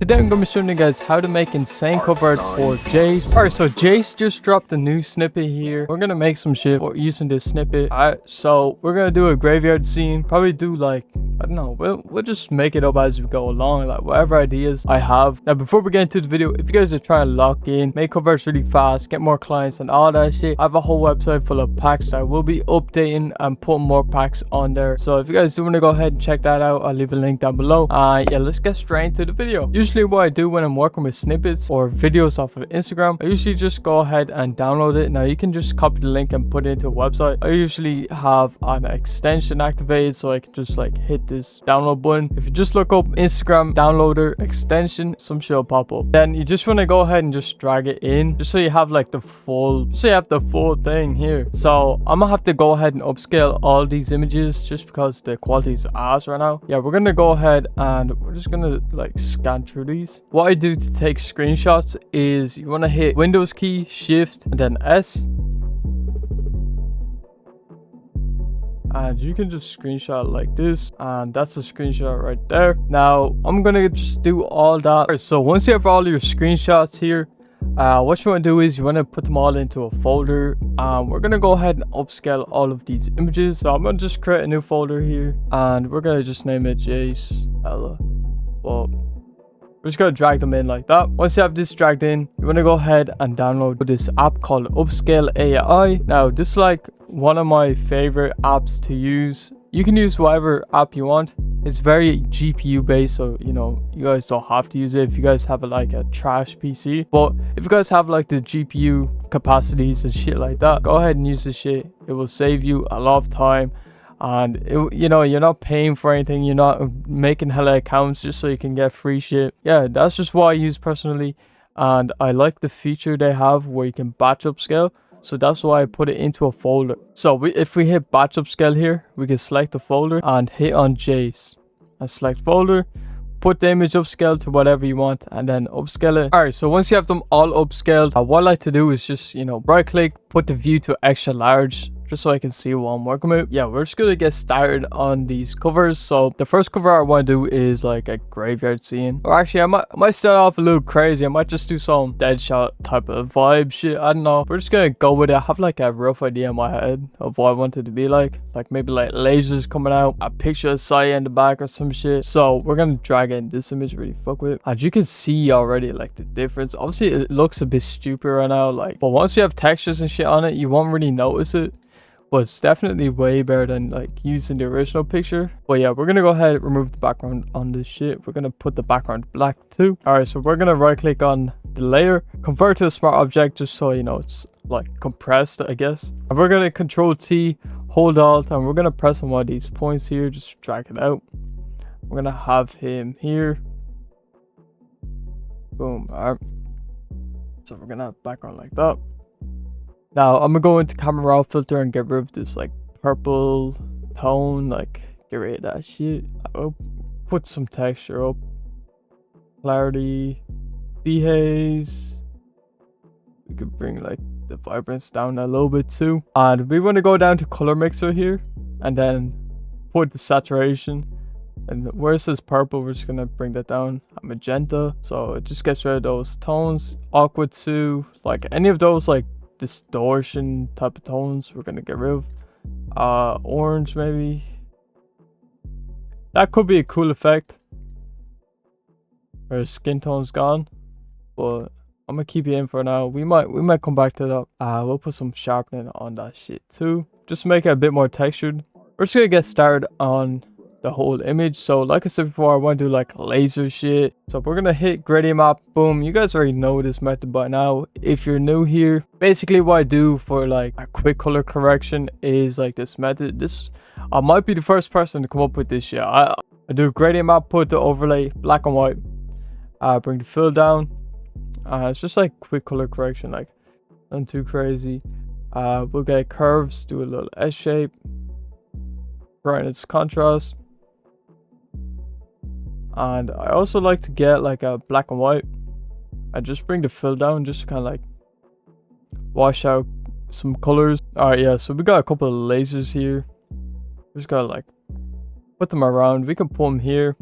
Today I'm going to be showing you guys how to make insane cover arts for Jace. Alright, so Jace just dropped a new snippet here. We're going to make some shit using this snippet. Alright, so we're going to do a graveyard scene. Probably do like, I don't know, we'll just make it up as we go along, like whatever ideas I have. Now before we get into the video, if you guys are trying to lock in, make cover arts really fast, get more clients and all that shit, I have a whole website full of packs that I will be updating and putting more packs on there. So if you guys do want to go ahead and check that out, I'll leave a link down below. Yeah, let's get straight into the video. Usually what I do when I'm working with snippets or videos off of Instagram, I usually just go ahead and download it. Now you can just copy the link and put it into a website. I usually have an extension activated so I can just like hit this download button. If you just look up Instagram downloader extension, some shit will pop up. Then you just want to go ahead and just drag it in just so you have like the full thing here. So I'm gonna have to go ahead and upscale all these images just because the quality is ass right now. Yeah, we're gonna go ahead and we're just gonna like scan through these. What I do to take screenshots is you want to hit Windows key, Shift, and then S. And you can just screenshot like this, and that's a screenshot right there. Now I'm gonna just do all that. So once you have all your screenshots here, what you want to do is you want to put them all into a folder. We're gonna go ahead and upscale all of these images. So I'm gonna just create a new folder here, and we're gonna just name it Jace. Well, we're just gonna drag them in like that. Once you have this dragged in, you want to go ahead and download this app called Upscale AI. Now this is like one of my favorite apps to use. You can use whatever app you want. It's very GPU based, so you know you guys don't have to use it if you guys have like a trash PC. But if you guys have like the GPU capacities and shit like that, go ahead and use this shit. It will save you a lot of time. And you know, you're not paying for anything, you're not making hella accounts just so you can get free shit. Yeah, that's just what I use personally, and I like the feature they have where you can batch upscale, so that's why I put it into a folder. So if we hit batch upscale here, we can select the folder and hit on Jace and select folder, put the image upscale to whatever you want, and then upscale it. Alright, so once you have them all upscaled, what I like to do is just, you know, right click, put the view to extra large, just so I can see what I'm working with. Yeah, we're just gonna get started on these covers. So the first cover I want to do is like a graveyard scene, or actually I might start off a little crazy. I might just do some Deadshot type of vibe shit, I don't know. We're just gonna go with it. I have like a rough idea in my head of what I want it to be like maybe like lasers coming out, a picture of Saya in the back or some shit. So we're gonna drag in this image, really fuck with it, and you can see already like the difference. Obviously it looks a bit stupid right now, like, but once you have textures and shit on it, you won't really notice it. But it's definitely way better than like using the original picture. But yeah, we're gonna go ahead and remove the background on this shit. We're gonna put the background black too. Alright, so we're gonna right click on the layer, convert to a smart object just so you know it's like compressed, I guess. And we're gonna Control T, hold Alt, and we're gonna press on one of these points here, just drag it out. We're gonna have him here. Boom. Alright, so we're gonna have background like that. Now I'm gonna go into camera raw filter and get rid of this like purple tone, like get rid of that shit. I'll put some texture up, clarity, dehaze. We could bring like the vibrance down a little bit too, and we want to go down to color mixer here and then put the saturation, and where it says purple we're just gonna bring that down at magenta, so it just gets rid of those tones. Awkward too, like any of those like distortion type of tones we're gonna get rid of. Orange maybe, that could be a cool effect, or skin tone's gone, but I'm gonna keep it in for now. We might come back to that. We'll put some sharpening on that shit too, just to make it a bit more textured. We're just gonna get started on the whole image. So like I said before, I want to do like laser shit. So we're gonna hit gradient map, boom. You guys already know this method by now. If you're new here, basically what I do for like a quick color correction is like this method. I might be the first person to come up with this shit. I do gradient map, put the overlay black and white, bring the fill down. It's just like quick color correction, like nothing too crazy. We'll get curves, do a little S shape, brighten its contrast. And I also like to get like a black and white. I just bring the fill down just to kind of like wash out some colors. Alright, yeah, so we got a couple of lasers here. We just gotta like put them around. We can pull them here,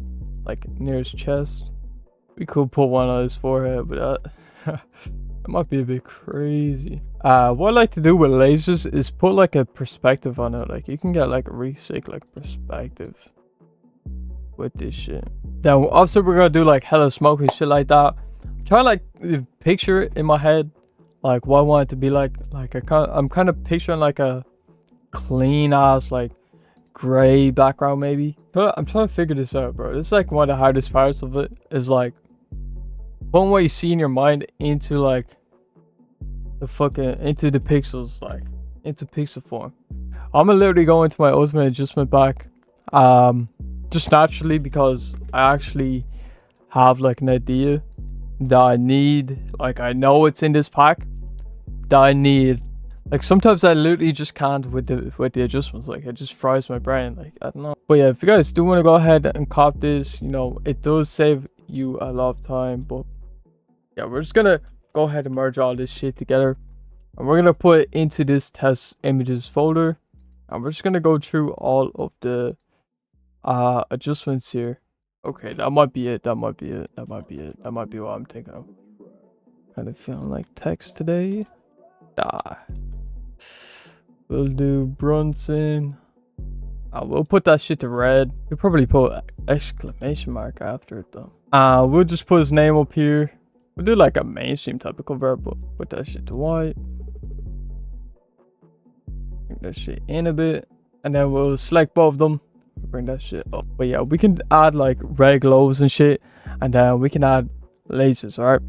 like near his chest. We could put one on his forehead, but that might be a bit crazy. What I like to do with lasers is put like a perspective on it. Like you can get like a really sick like perspective with this shit. Then also we're gonna do like hella smoke and shit like that. I'm trying to like picture it in my head, like what I want it to be like. Like I'm kind of picturing like a clean ass like gray background maybe. I'm trying to figure this out, bro. This is like one of the hardest parts of it, is like putting what you see in your mind into like into the pixels, like into pixel form. I'm gonna literally go into my ultimate adjustment pack just naturally, because I actually have like an idea that I need. Like I know it's in this pack that I need. Like sometimes I literally just can't with the adjustments. Like it just fries my brain. Like I don't know. But yeah, if you guys do want to go ahead and cop this, you know, it does save you a lot of time. But yeah, we're just gonna go ahead and merge all this shit together, and we're gonna put it into this test images folder, and we're just gonna go through all of the adjustments here. Okay, that might be it. That might be it. That might be it. That might be what I'm thinking of. Kind of feeling like text today. We'll do Brunson. We'll put that shit to red. We'll probably put exclamation mark after it though. We'll just put his name up here. We'll do like a mainstream typical verb, but put that shit to white. Bring that shit in a bit, and then we'll select both of them. Bring that shit up. But yeah, we can add like red glows and shit, and then we can add lasers. All right,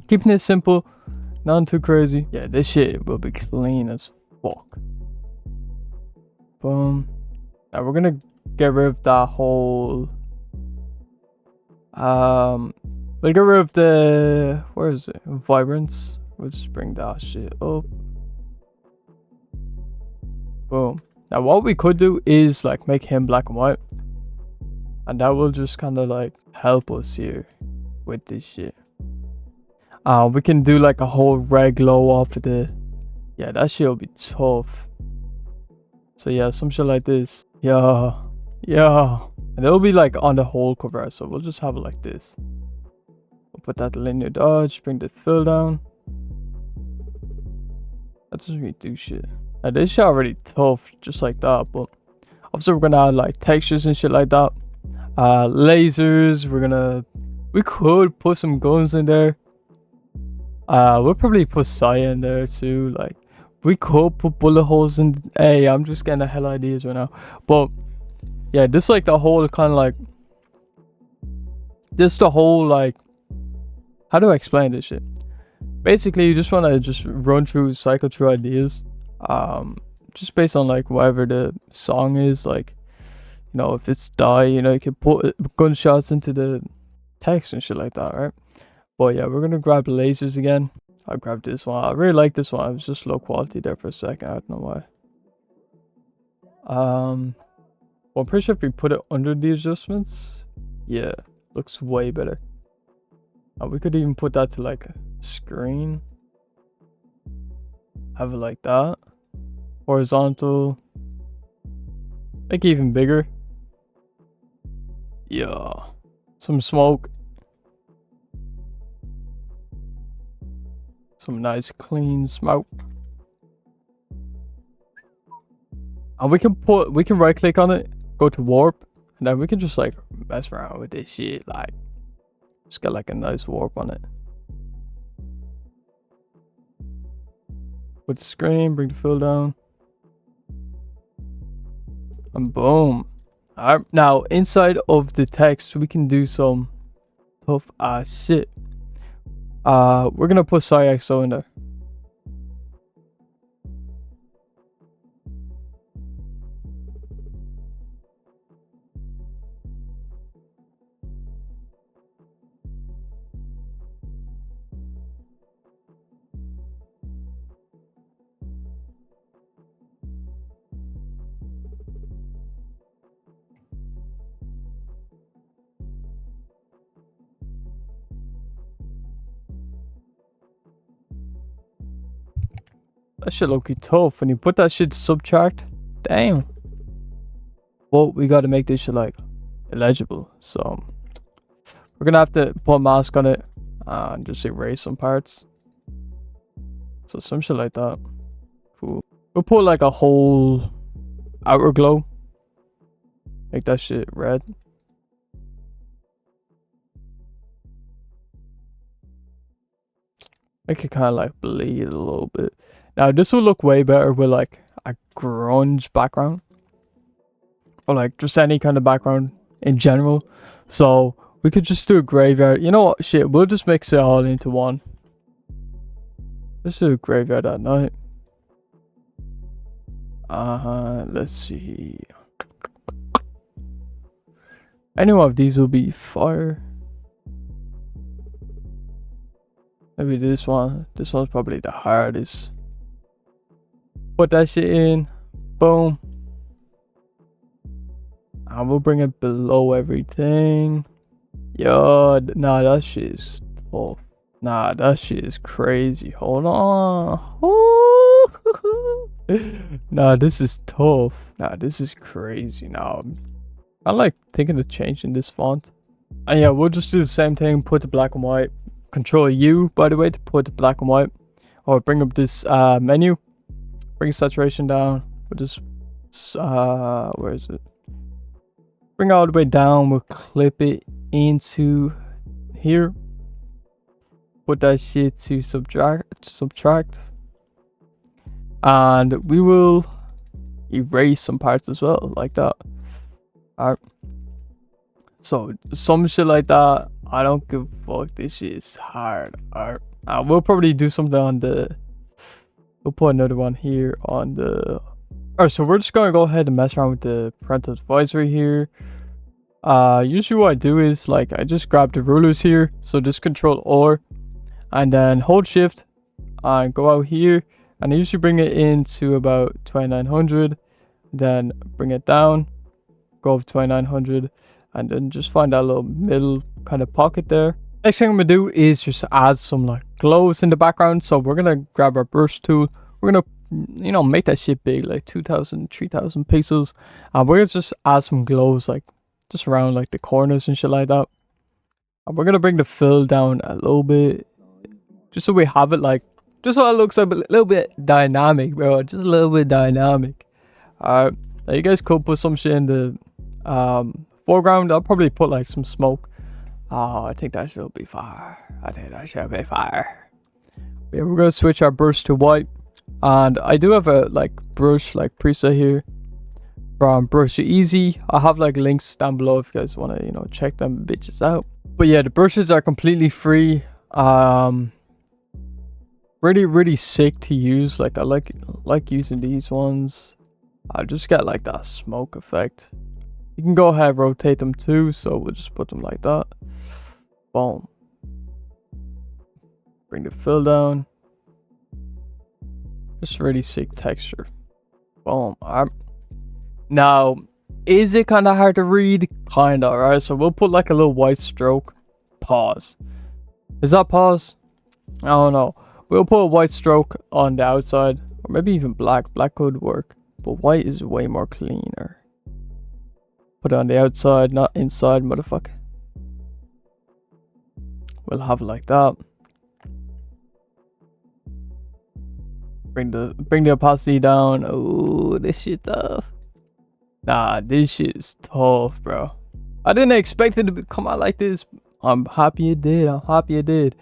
keeping it simple, not too crazy. Yeah, this shit will be clean as fuck. Boom. Now we're gonna get rid of that whole we'll get rid of the, where is it, vibrance. We'll just bring that shit up. Boom. Now what we could do is like make him black and white, and that will just kind of like help us here with this shit. We can do like a whole red glow off of the, yeah, that shit will be tough. So yeah, some shit like this. Yeah. And it'll be like on the whole cover, so we'll just have it like this. We'll put that linear dodge, bring the fill down. That doesn't really do shit. Now this shit already tough, just like that, but obviously we're gonna add like textures and shit like that. Lasers, we could put some guns in there. We'll probably put Saya in there too. Like we could put bullet holes in. Hey, I'm just getting the hell ideas right now. But yeah, this like the whole kind of like, this the whole like, how do I explain this shit? Basically, you just want to just run through, cycle through ideas, just based on like whatever the song is. Like, you know, if it's die, you know, you can put gunshots into the text and shit like that, right? But yeah, we're gonna grab the lasers again. I'll grab this one. I really like this one. It was just low quality there for a second. I don't know why. Well, I'm pretty sure if we put it under the adjustments, yeah, looks way better. We could even put that to like a screen. Have it like that. Horizontal. Make it even bigger. Yeah. Some smoke. Some nice clean smoke. And we can right click on it, go to warp, and then we can just like mess around with this shit. Like just get like a nice warp on it. Put the screen, bring the fill down. And boom. Alright, now inside of the text we can do some tough ass shit. We're gonna put SciXO in there. That shit look tough. When you put that shit to subtract, damn. Well, we gotta make this shit like illegible. So We're gonna have to put a mask on it and just erase some parts. So some shit like that. Cool. We'll put like a whole outer glow. Make that shit red. Make it kind of like bleed a little bit. Now this will look way better with like a grunge background. Or like just any kind of background in general. So we could just do a graveyard. You know what? Shit, we'll just mix it all into one. Let's do a graveyard at night. Let's see. Any one of these will be fire. Maybe this one. This one's probably the hardest. Put that shit in. Boom. And we'll bring it below everything. Yo, nah, that shit is tough. Nah, that shit is crazy. Hold on. Nah, this is tough. Nah, this is crazy. Nah, I like thinking of changing this font. And yeah, we'll just do the same thing. Put the black and white. Control U, by the way, to put the black and white. Or bring up this menu. Bring saturation down. We'll just where is it? Bring it all the way down. We'll clip it into here. Put that shit to subtract. And we will erase some parts as well, like that. Alright. So some shit like that, I don't give a fuck. This shit is hard. Alright. We'll probably do something on the. We'll put another one here on the. Alright, so we're just gonna go ahead and mess around with the parental advisory here. Usually what I do is like I just grab the rulers here. So just Control R, and then hold Shift, and go out here, and I usually bring it into about 2900. Then bring it down, go over 2900. And then just find that little middle kind of pocket there. Next thing I'm gonna do is just add some like glows in the background. So we're gonna grab our brush tool. We're gonna, you know, make that shit big, like 2000, 3000 pixels. And we're gonna just add some glows like just around like the corners and shit like that. And we're gonna bring the fill down a little bit, just so we have it like, just so it looks like a little bit dynamic, bro. Just a little bit dynamic. Alright, now you guys could put some shit in the foreground. I'll probably put like some smoke. Oh, I think that should be fire. I think that should be fire. Yeah, we're gonna switch our brush to white, and I do have a like brush like preset here from Brush Iayze. I'll have like links down below if you guys want to, you know, check them bitches out. But yeah, the brushes are completely free. Really sick to use. Like I like using these ones. I just get like that smoke effect. You can go ahead and rotate them too, so we'll just put them like that. Boom. Bring the fill down. Just really sick texture. Boom. Alright. Now, is it kind of hard to read? Kinda, alright? So we'll put like a little white stroke. Pause. Is that pause? I don't know. We'll put a white stroke on the outside, or maybe even black. Black could work, but white is way more cleaner. Put it on the outside, not inside, motherfucker. We'll have it like that. Bring the opacity down. Oh, this shit tough. Nah, this shit is tough, bro. I didn't expect it to come out like this. I'm happy it did.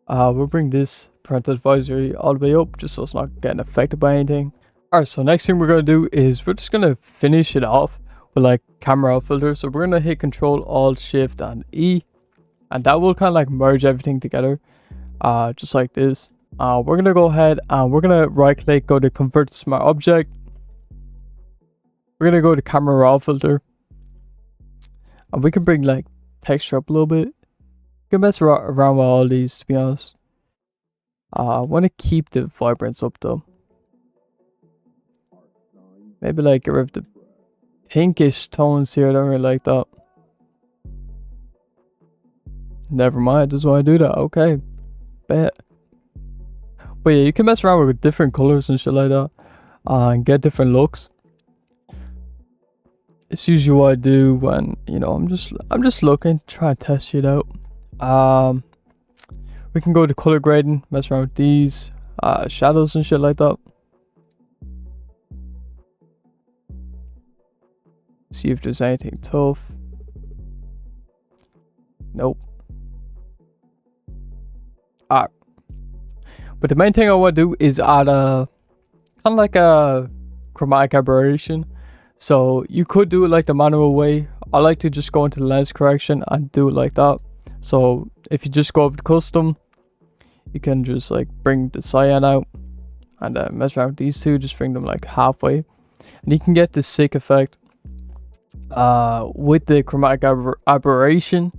We'll bring this parental advisory all the way up, just so it's not getting affected by anything. Alright, so next thing we're gonna do is we're just gonna finish it off with like camera filter. So we're gonna hit Control Alt Shift and E, and that will kind of like merge everything together, just like this. We're gonna go ahead and we're gonna right click, go to Convert to Smart Object. We're gonna go to Camera Raw Filter, and we can bring like texture up a little bit. You can mess around with all these, to be honest. I want to keep the vibrance up though. Maybe like get rid of the pinkish tones here. I don't really like that. Never mind, just want to do that. Okay, bet. But yeah, you can mess around with different colors and shit like that, and get different looks. It's usually what I do when, you know, I'm just looking to try and test shit out. We can go to color grading, mess around with these shadows and shit like that. See if there's anything tough. Nope. Alright. But the main thing I want to do is add a kind of like a chromatic aberration. So you could do it like the manual way. I like to just go into the lens correction and do it like that. So if you just go over to custom, you can just like bring the cyan out and mess around with these two, just bring them like halfway, and you can get this sick effect with the chromatic aberration.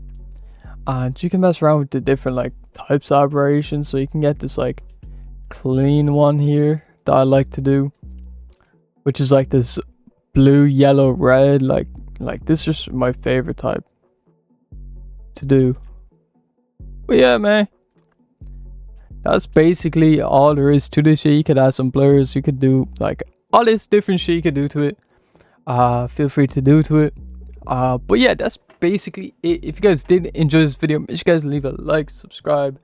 And you can mess around with the different like types of aberrations, so you can get this like clean one here that I like to do, which is like this blue, yellow, red, like this is my favorite type to do. But yeah, man, that's basically all there is to this shit. You could add some blurs, you could do like all this different shit you could do to it. Feel free to do to it. But yeah, that's basically it. If you guys did enjoy this video, make sure you guys leave a like, subscribe,